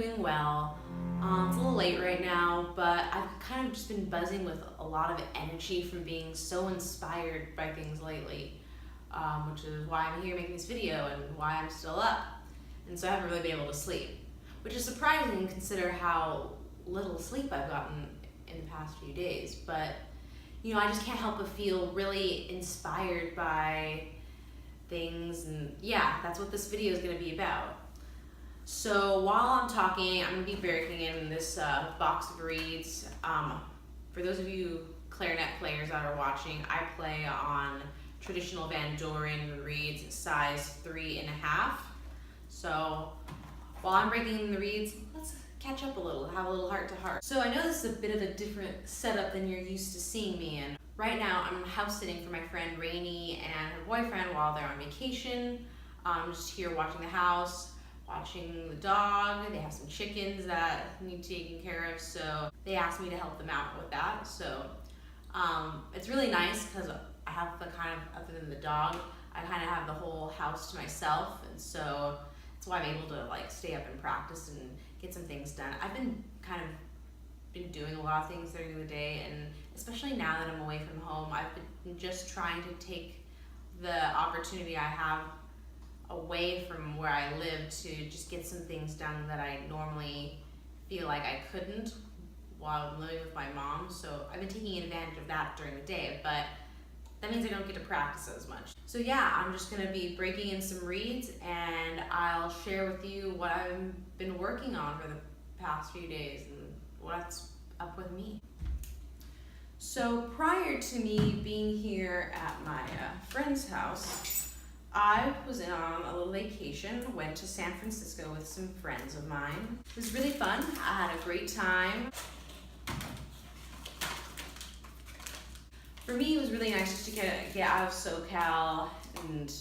doing well. It's a little late right now, but I've kind of just been buzzing with a lot of energy from being so inspired by things lately, which is why I'm here making this video and why I'm still up. And so I haven't really been able to sleep, which is surprising consider how little sleep I've gotten in the past few days. But you know, I just can't help but feel really inspired by things, and yeah, that's what this video is going to be about. So while I'm talking, I'm going to be breaking in this box of reeds. For those of you clarinet players that are watching, I play on traditional Van Doren reeds, size 3.5. So while I'm breaking in the reeds, let's catch up a little, have a little heart to heart. So I know this is a bit of a different setup than you're used to seeing me in. Right now, I'm house sitting for my friend Rainey and her boyfriend while they're on vacation. I'm just here watching the house, watching the dog. They have some chickens that need taken care of, so they asked me to help them out with that. So it's really nice because I have the kind of, other than the dog, I kind of have the whole house to myself, and so that's why I'm able to like stay up and practice and get some things done. I've been doing a lot of things during the day, and especially now that I'm away from home, I've been just trying to take the opportunity I have away from where I live to just get some things done that I normally feel like I couldn't while I'm living with my mom. So I've been taking advantage of that during the day, but that means I don't get to practice as much. So yeah, I'm just gonna be breaking in some reeds, and I'll share with you what I've been working on for the past few days and what's up with me. So prior to me being here at my friend's house, I was on a little vacation, went to San Francisco with some friends of mine. It was really fun, I had a great time. For me, it was really nice just to get out of SoCal and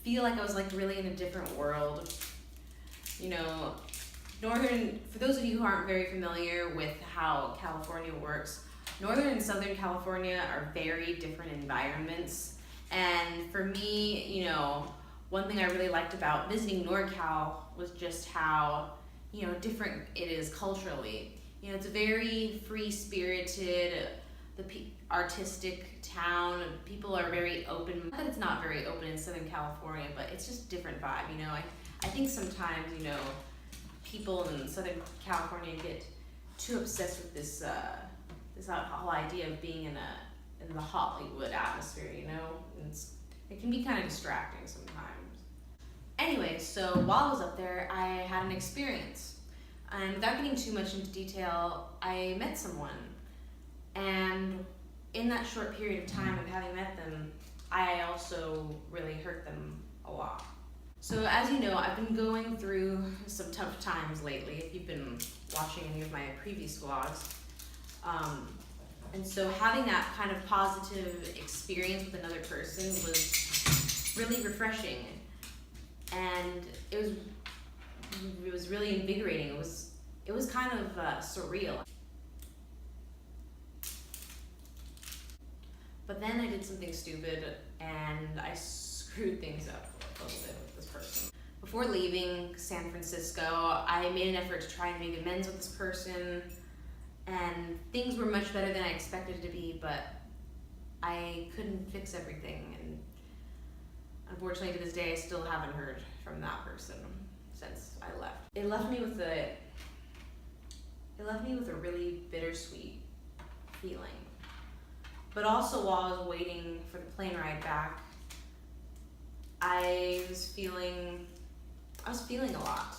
feel like I was like really in a different world. You know, for those of you who aren't very familiar with how California works, Northern and Southern California are very different environments. And for me, you know, one thing I really liked about visiting NorCal was just how, you know, different it is culturally. You know, it's a very free-spirited, artistic town. People are very open. Not that it's not very open in Southern California, but it's just a different vibe, you know. I think sometimes, you know, people in Southern California get too obsessed with this whole idea of being in the Hollywood atmosphere, you know. It can be kind of distracting sometimes. Anyway, so while I was up there, I had an experience. And without getting too much into detail, I met someone. And in that short period of time of having met them, I also really hurt them a lot. So as you know, I've been going through some tough times lately, if you've been watching any of my previous vlogs. And so having that kind of positive experience with another person was really refreshing. And it was really invigorating. It was kind of surreal. But then I did something stupid and I screwed things up a little bit with this person. Before leaving San Francisco, I made an effort to try and make amends with this person, and things were much better than I expected it to be, but I couldn't fix everything, and unfortunately to this day I still haven't heard from that person since I left. It left me with a really bittersweet feeling. But also while I was waiting for the plane ride back, I was feeling a lot.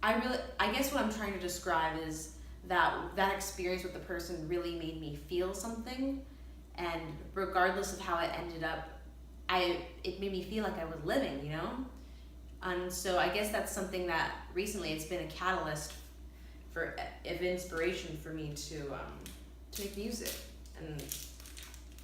I guess what I'm trying to describe is that experience with the person really made me feel something, and regardless of how it ended up, it made me feel like I was living, you know? And so I guess that's something that recently it's been a catalyst of inspiration for me to make music. And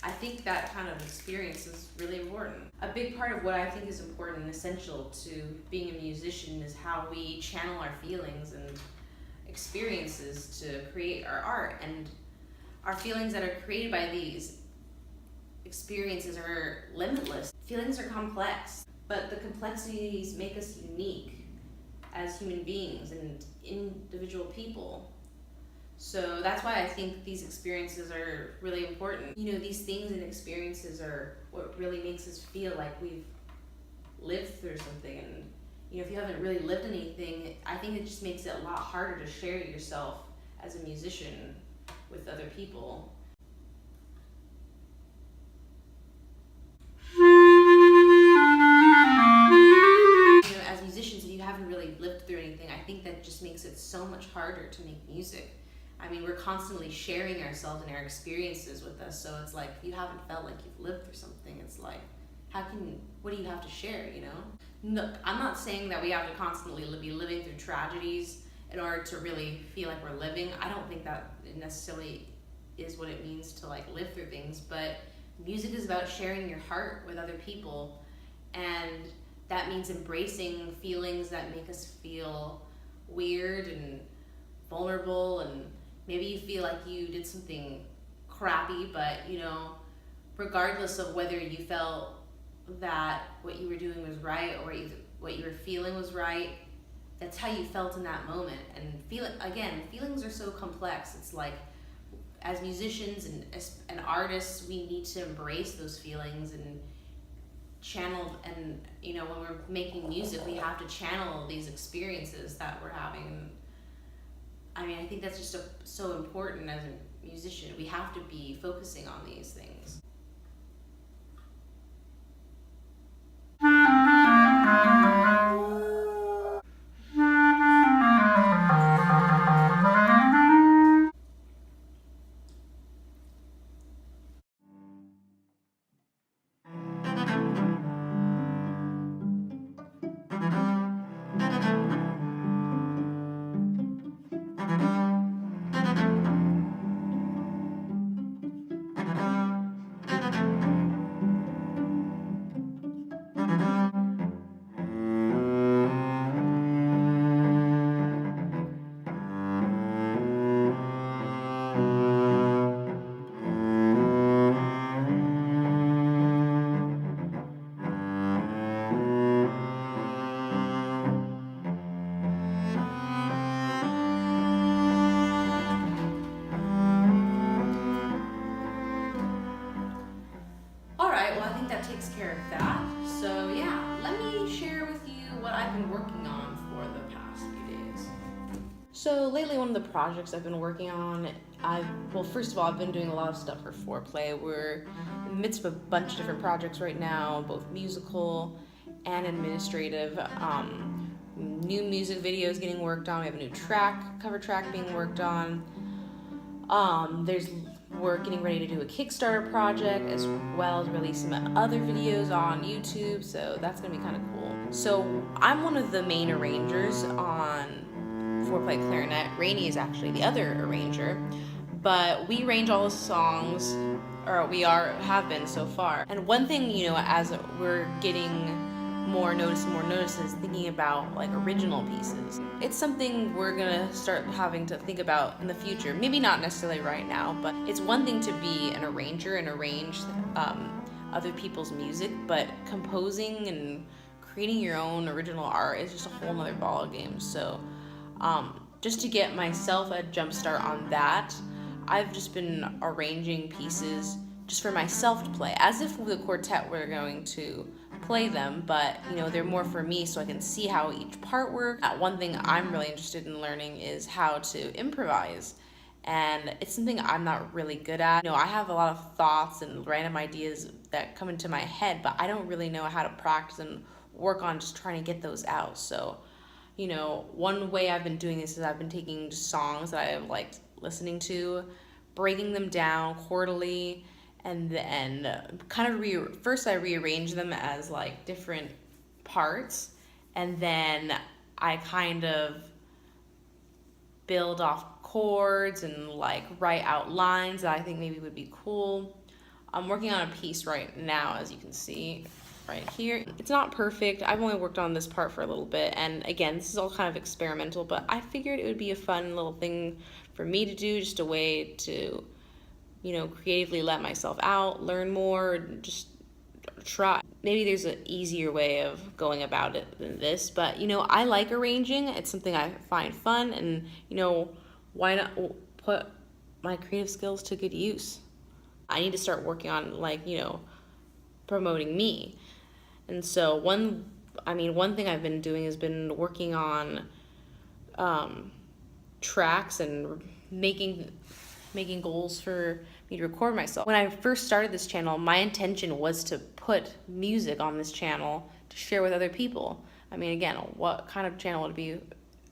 I think that kind of experience is really important. A big part of what I think is important and essential to being a musician is how we channel our feelings and experiences to create our art. And our feelings that are created by these experiences are limitless. Feelings are complex, but the complexities make us unique. as human beings and individual people. So that's why I think these experiences are really important. You know, these things and experiences are what really makes us feel like we've lived through something. And, you know, if you haven't really lived anything, I think it just makes it a lot harder to share yourself as a musician with other people. You know, as musicians, if you haven't really lived through anything, I think that just makes it so much harder to make music. I mean, we're constantly sharing ourselves and our experiences with us, so it's like, if you haven't felt like you've lived through something, it's like, what do you have to share, you know? No, I'm not saying that we have to constantly be living through tragedies in order to really feel like we're living. I don't think that necessarily is what it means to like live through things, but music is about sharing your heart with other people, and that means embracing feelings that make us feel weird and vulnerable, and maybe you feel like you did something crappy, but you know, regardless of whether you felt that what you were doing was right or what you were feeling was right, that's how you felt in that moment. And feelings are so complex. It's like, as musicians and artists, we need to embrace those feelings and channel, and you know, when we're making music, we have to channel these experiences that we're having. I mean, I think that's just so important as a musician. We have to be focusing on these things. Takes care of that. So yeah, let me share with you what I've been working on for the past few days. So lately, one of the projects I've been working on, first of all, I've been doing a lot of stuff for Foreplay. We're in the midst of a bunch of different projects right now, both musical and administrative. New music videos getting worked on. We have a new cover track being worked on. We're getting ready to do a Kickstarter project, as well as release some other videos on YouTube, so that's gonna be kind of cool. So I'm one of the main arrangers on Foreplay Clarinet. Rainey is actually the other arranger, but we arrange all the songs, or have been so far. And one thing, you know, as we're getting more notices, thinking about like original pieces. It's something we're gonna start having to think about in the future. Maybe not necessarily right now, but it's one thing to be an arranger and arrange other people's music, but composing and creating your own original art is just a whole nother ball game. So just to get myself a jump start on that, I've just been arranging pieces just for myself to play, as if the quartet were going to play them, but you know, they're more for me so I can see how each part works. One thing I'm really interested in learning is how to improvise, and it's something I'm not really good at. You know, I have a lot of thoughts and random ideas that come into my head, but I don't really know how to practice and work on just trying to get those out. So, you know, one way I've been doing this is I've been taking songs that I have liked listening to, breaking them down quarterly, and then kind of first I rearrange them as like different parts, and then I kind of build off chords and like write out lines that I think maybe would be cool. I'm working on a piece right now, as you can see right here. It's not perfect. I've only worked on this part for a little bit, and again, this is all kind of experimental, but I figured it would be a fun little thing for me to do, just a way to, you know, creatively let myself out, learn more, just try. maybe there's an easier way of going about it than this, but, I like arranging. It's something I find fun, and, why not put my creative skills to good use? I need to start working on, promoting me. And so one thing I've been doing has been working on tracks and making goals for me to record myself. When I first started this channel, my intention was to put music on this channel to share with other people. Again, what kind of channel would it be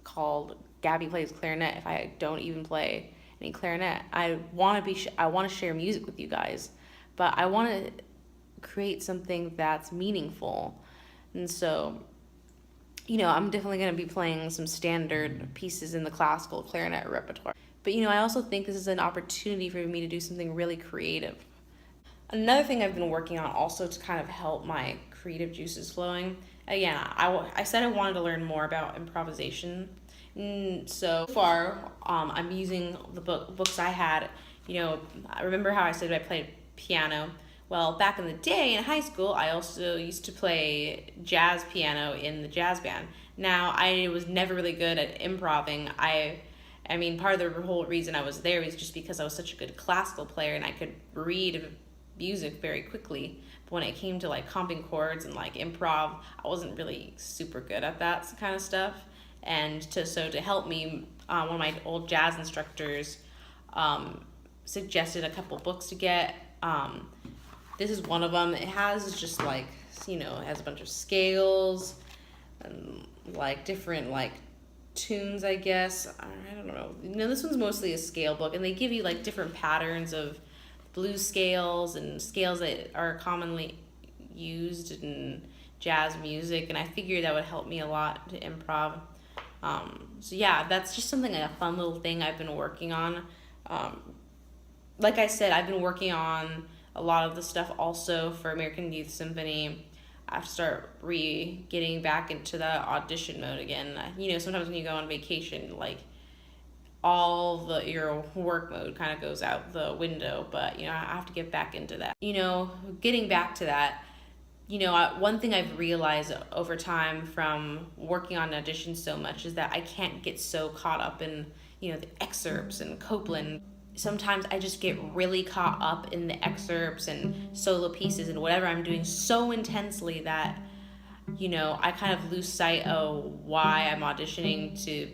called Gaby Plays Clarinet if I don't even play any clarinet? I want to share music with you guys, but I want to create something that's meaningful. And so, I'm definitely going to be playing some standard pieces in the classical clarinet repertoire. But, I also think this is an opportunity for me to do something really creative. Another thing I've been working on also to kind of help my creative juices flowing, again, I said I wanted to learn more about improvisation. So far, I'm using the books I had. I remember how I said I played piano. Well, back in the day in high school, I also used to play jazz piano in the jazz band. Now, I was never really good at improving. Part of the whole reason I was there was just because I was such a good classical player and I could read music very quickly. But when it came to comping chords and improv, I wasn't really super good at that kind of stuff. And to help me, one of my old jazz instructors suggested a couple books to get. This is one of them. It has just it has a bunch of scales and different tunes, I guess. I don't know. This one's mostly a scale book, and they give you different patterns of blues scales and scales that are commonly used in jazz music, and I figured that would help me a lot to improv. So yeah, that's just something, a fun little thing I've been working on. Like I said, I've been working on a lot of the stuff also for American Youth Symphony. I have to start getting back into the audition mode again. Sometimes when you go on vacation, all your work mode kind of goes out the window, but, I have to get back into that. Getting back to that, one thing I've realized over time from working on auditions so much is that I can't get so caught up in, the excerpts and Copland. Sometimes I just get really caught up in the excerpts and solo pieces and whatever I'm doing so intensely that, I kind of lose sight of why I'm auditioning to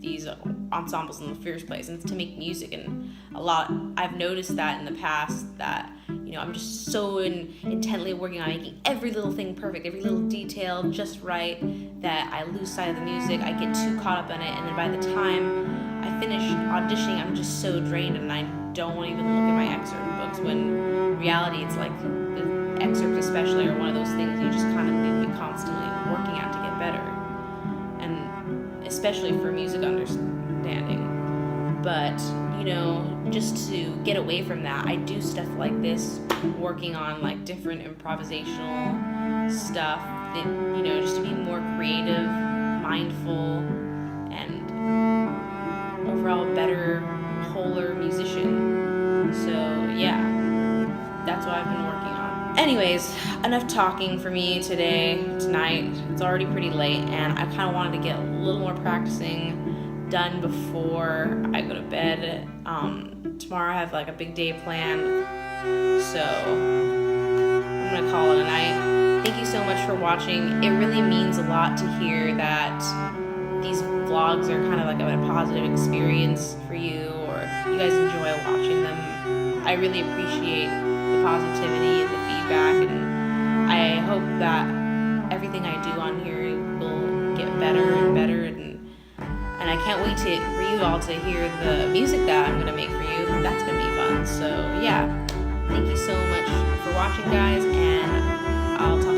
these ensembles in the first place, and it's to make music. And I've noticed that in the past that, I'm just so intently working on making every little thing perfect, every little detail just right, that I lose sight of the music. I get too caught up in it, and then by the time I finish auditioning, I'm just so drained, and I don't want to even look at my excerpt books, when in reality it's the excerpts especially are one of those things you just kind of need to be constantly working at to get better, and especially for music understanding. But, just to get away from that, I do stuff like this, working on different improvisational stuff, that, just to be more creative, mindful, and overall better, wholer musician. So yeah, that's what I've been working on. Anyways, enough talking for me tonight. It's already pretty late, and I kind of wanted to get a little more practicing done before I go to bed. Tomorrow I have a big day planned, so I'm gonna call it a night. Thank you so much for watching. It really means a lot to hear that these vlogs are kind of a positive experience for you, or you guys enjoy watching them. I really appreciate the positivity and the feedback, and I hope that everything I do on here will get better and better, and I can't wait for you all to hear the music that I'm going to make for you. That's going to be fun. So yeah, thank you so much for watching, guys, and I'll talk